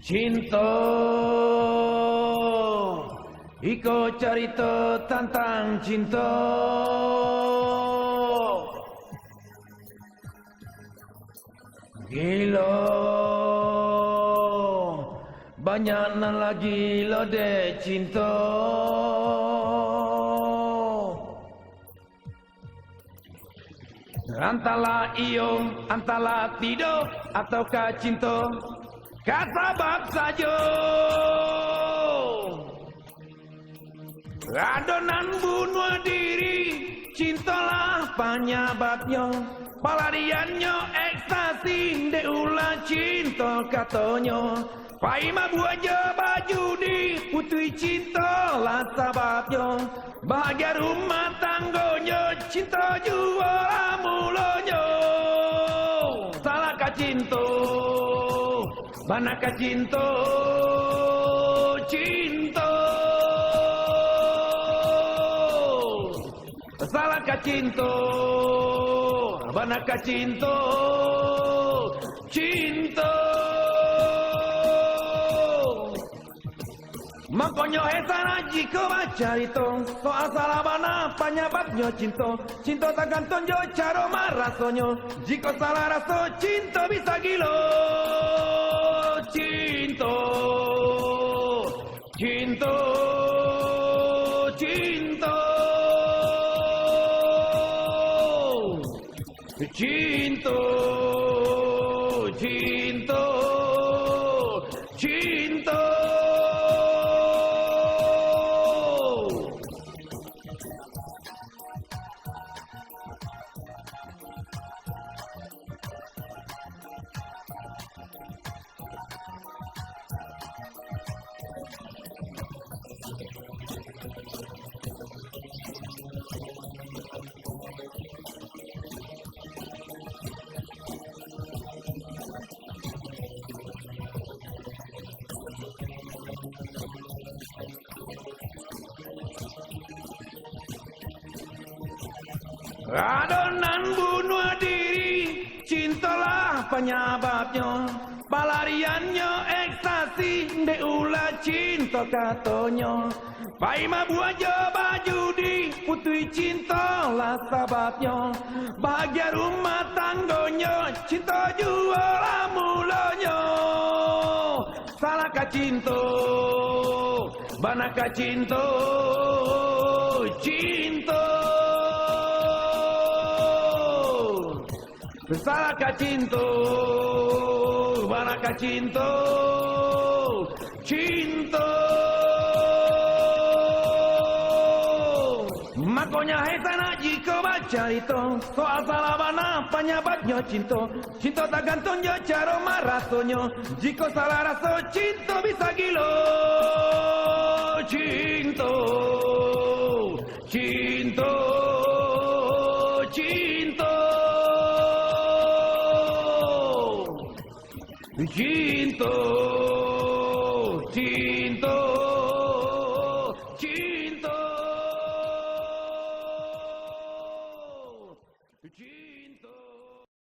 Cinta iko carita tentang cinta. Gila banyaknya lagi lo de cinta. Antara iyo, antara tidur ataukah cinta, kasabab saja. Adonan bunuh diri, cintalah penyebabnya. Pelariannya ekstasi, deulah cinta katanya. Paima buaja baju di putri cinta lah sebabnya. Bahagia rumah tangganya, cinta jua mulanya. Salahkah cinta, manakah cinta, cinta. Salahkah cinta, manakah cinta, cinta. Makanya esana jika baca itu soal salah mana penyebabnya cinta. Cinta tak gantung jo cara rasanya. Jika salah rasa cinta bisa gila. Cinta, cinta, cinta, cinta, cinta, cinta. Adonan bunuh diri, cintalah penyebabnya. Pelariannya ekstasi, deulah cinta katanya. Paima buaja baju di putri cinta lah sebabnya. Bahagia rumah tangganya, cinta jua mulanya. Salahkah cinta, manakah cinta, cinta. Salahkah cinta, manakah cinta, cinta. Makanya hesana jika baca itu soal salah mana penyebabnya cinta. Cinta tak gantung jo cara rasanya. Jika salah rasa cinta bisa gila.